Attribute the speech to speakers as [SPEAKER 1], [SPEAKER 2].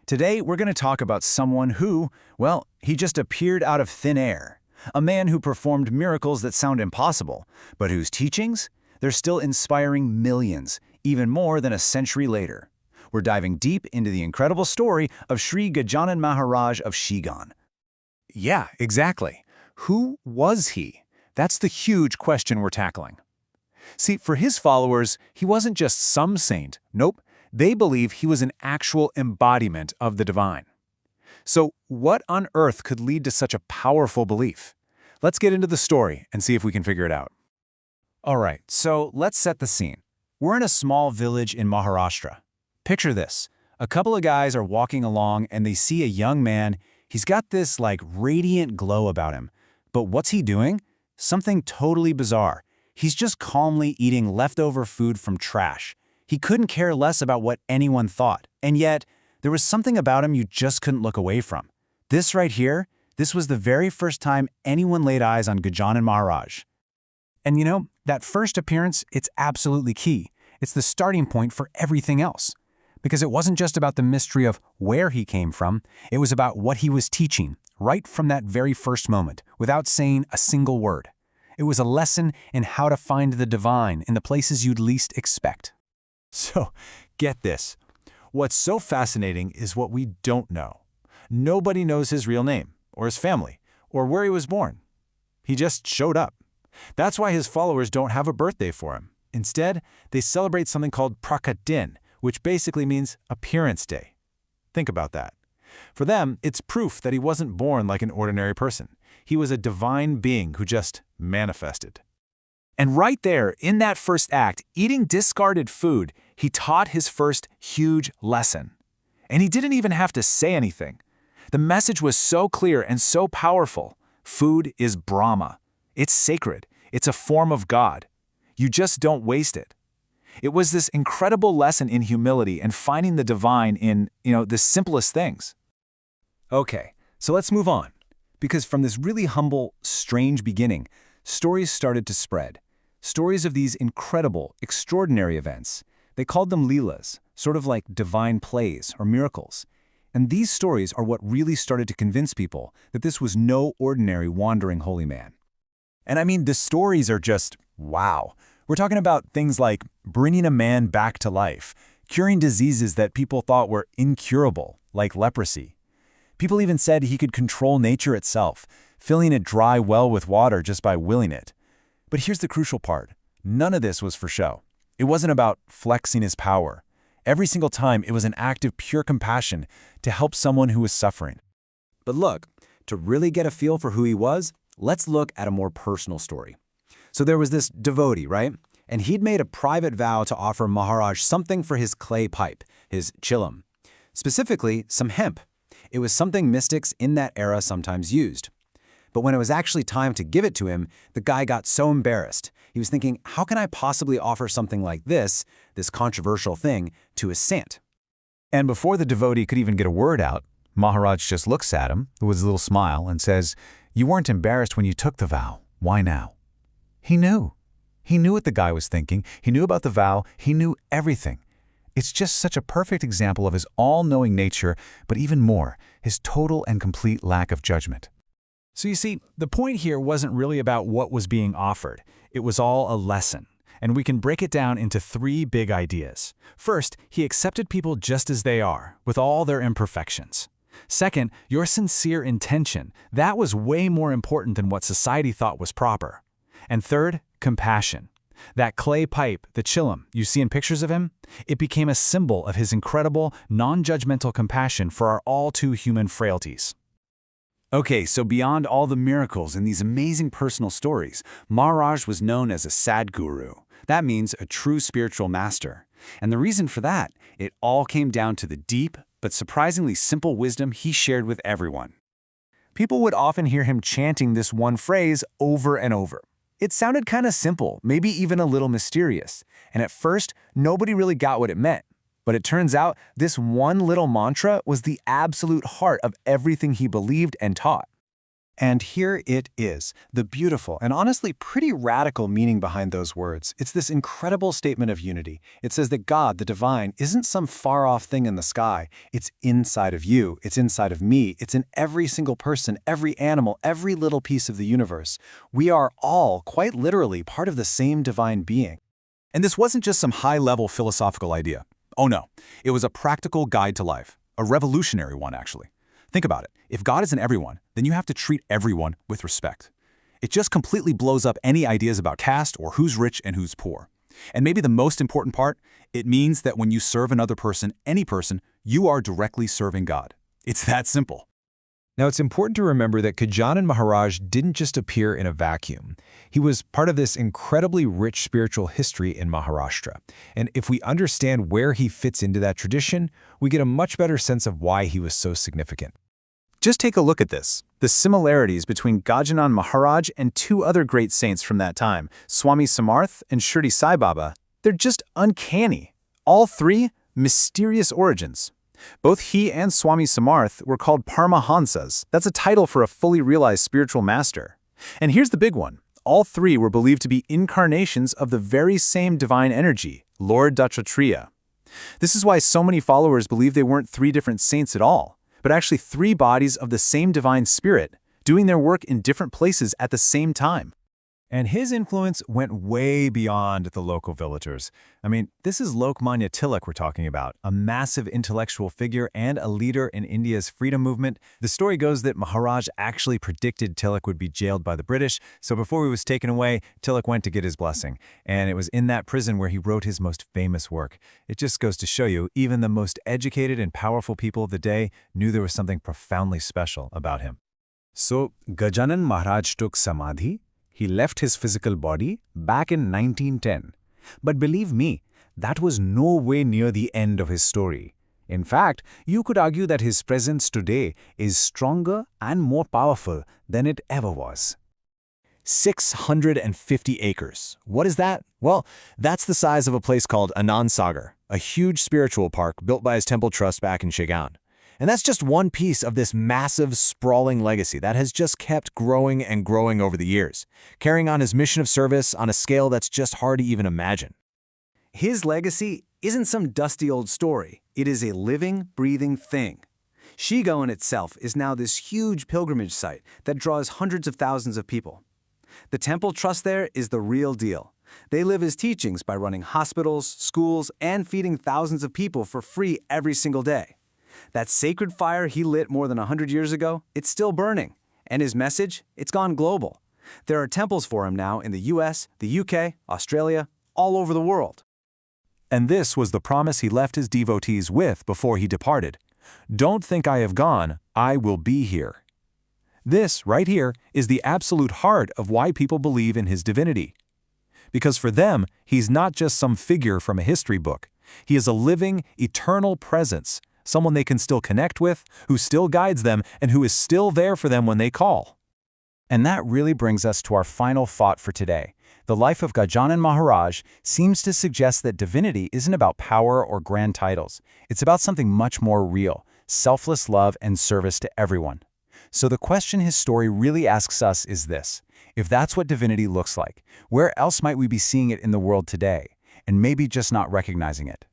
[SPEAKER 1] Today, we're going to talk about someone who, well, he just appeared out of thin air. A man who performed miracles that sound impossible, but whose teachings, they're still inspiring millions, even more than a century later. We're diving deep into the incredible story of Shri Gajanan Maharaj of Shegaon.
[SPEAKER 2] Yeah, exactly. Who was he? That's the huge question we're tackling. See, for his followers, he wasn't just some saint. Nope, they believe he was an actual embodiment of the divine. So what on earth could lead to such a powerful belief? Let's get into the story and see if we can figure it out.
[SPEAKER 1] All right, so let's set the scene. We're in a small village in Maharashtra. Picture this. A couple of guys are walking along and they see a young man. He's got this radiant glow about him. But what's he doing? Something totally bizarre. He's just calmly eating leftover food from trash. He couldn't care less about what anyone thought. And yet, there was something about him you just couldn't look away from. This right here, this was the very first time anyone laid eyes on Gajanan Maharaj. And you know, that first appearance, it's absolutely key. It's the starting point for everything else. Because it wasn't just about the mystery of where he came from, it was about what he was teaching, right from that very first moment, without saying a single word. It was a lesson in how to find the divine in the places you'd least expect.
[SPEAKER 2] So, get this. What's so fascinating is what we don't know. Nobody knows his real name, or his family, or where he was born. He just showed up. That's why his followers don't have a birthday for him. Instead, they celebrate something called Prakat Din, which basically means Appearance Day. Think about that. For them, it's proof that he wasn't born like an ordinary person. He was a divine being who just manifested. And right there, in that first act, eating discarded food, he taught his first huge lesson. And he didn't even have to say anything. The message was so clear and so powerful. Food is Brahma. It's sacred. It's a form of God. You just don't waste it. It was this incredible lesson in humility and finding the divine in, the simplest things.
[SPEAKER 1] Okay, so let's move on. Because from this really humble, strange beginning, stories started to spread. Stories of these incredible, extraordinary events. They called them leelas, sort of like divine plays or miracles. And these stories are what really started to convince people that this was no ordinary wandering holy man. And I mean, the stories are just wow. We're talking about things like bringing a man back to life, curing diseases that people thought were incurable, like leprosy. People even said he could control nature itself, filling a dry well with water just by willing it. But here's the crucial part. None of this was for show. It wasn't about flexing his power. Every single time, it was an act of pure compassion to help someone who was suffering. But look, to really get a feel for who he was, let's look at a more personal story. So there was this devotee, right? And he'd made a private vow to offer Maharaj something for his clay pipe, his chillum. Specifically, some hemp. It was something mystics in that era sometimes used. But when it was actually time to give it to him, the guy got so embarrassed. He was thinking, how can I possibly offer something like this controversial thing, to a sant?
[SPEAKER 2] And before the devotee could even get a word out, Maharaj just looks at him with a little smile and says, "You weren't embarrassed when you took the vow. Why now?" He knew. He knew what the guy was thinking. He knew about the vow. He knew everything. It's just such a perfect example of his all-knowing nature, but even more, his total and complete lack of judgment.
[SPEAKER 1] So you see, the point here wasn't really about what was being offered. It was all a lesson. And we can break it down into three big ideas. First, he accepted people just as they are, with all their imperfections. Second, your sincere intention. That was way more important than what society thought was proper. And third, compassion. That clay pipe, the chillum, you see in pictures of him, it became a symbol of his incredible, non-judgmental compassion for our all-too-human frailties. Okay, so beyond all the miracles and these amazing personal stories, Maharaj was known as a Sadguru. That means a true spiritual master. And the reason for that, it all came down to the deep, but surprisingly simple wisdom he shared with everyone. People would often hear him chanting this one phrase over and over. It sounded kind of simple, maybe even a little mysterious, and at first, nobody really got what it meant. But it turns out this one little mantra was the absolute heart of everything he believed and taught. And here it is, the beautiful and honestly pretty radical meaning behind those words. It's this incredible statement of unity. It says that God, the divine, isn't some far-off thing in the sky. It's inside of you. It's inside of me. It's in every single person, every animal, every little piece of the universe. We are all, quite literally, part of the same divine being.
[SPEAKER 2] And this wasn't just some high-level philosophical idea. Oh no, it was a practical guide to life. A revolutionary one, actually. Think about it. If God is in everyone, then you have to treat everyone with respect. It just completely blows up any ideas about caste or who's rich and who's poor. And maybe the most important part, it means that when you serve another person, any person, you are directly serving God. It's that simple.
[SPEAKER 1] Now, it's important to remember that Gajanan Maharaj didn't just appear in a vacuum. He was part of this incredibly rich spiritual history in Maharashtra. And if we understand where he fits into that tradition, we get a much better sense of why he was so significant.
[SPEAKER 2] Just take a look at this. The similarities between Gajanan Maharaj and two other great saints from that time, Swami Samarth and Shirdi Sai Baba, they're just uncanny. All three, mysterious origins. Both he and Swami Samarth were called Paramahansas. That's a title for a fully realized spiritual master. And here's the big one. All three were believed to be incarnations of the very same divine energy, Lord Dattatreya. This is why so many followers believe they weren't three different saints at all, but actually three bodies of the same divine spirit, doing their work in different places at the same time.
[SPEAKER 1] And his influence went way beyond the local villagers. I mean, this is Lokmanya Tilak we're talking about, a massive intellectual figure and a leader in India's freedom movement. The story goes that Maharaj actually predicted Tilak would be jailed by the British, so before he was taken away, Tilak went to get his blessing. And it was in that prison where he wrote his most famous work. It just goes to show you, even the most educated and powerful people of the day knew there was something profoundly special about him. So, Gajanan Maharaj took Samadhi. He left his physical body back in 1910. But believe me, that was no way near the end of his story. In fact, you could argue that his presence today is stronger and more powerful than it ever was. 650 acres. What is that? Well, that's the size of a place called Anand Sagar, a huge spiritual park built by his temple trust back in Shegaon. And that's just one piece of this massive, sprawling legacy that has just kept growing and growing over the years, carrying on his mission of service on a scale that's just hard to even imagine. His legacy isn't some dusty old story. It is a living, breathing thing. Shegaon itself is now this huge pilgrimage site that draws hundreds of thousands of people. The temple trust there is the real deal. They live his teachings by running hospitals, schools, and feeding thousands of people for free every single day. That sacred fire he lit more than 100 years ago, it's still burning. And his message, it's gone global. There are temples for him now in the US, the UK, Australia, all over the world. And this was the promise he left his devotees with before he departed. Don't think I have gone, I will be here. This, right here, is the absolute heart of why people believe in his divinity. Because for them, he's not just some figure from a history book. He is a living, eternal presence, someone they can still connect with, who still guides them, and who is still there for them when they call. And that really brings us to our final thought for today. The life of Gajanan Maharaj seems to suggest that divinity isn't about power or grand titles. It's about something much more real, selfless love and service to everyone. So the question his story really asks us is this: if that's what divinity looks like, where else might we be seeing it in the world today, and maybe just not recognizing it?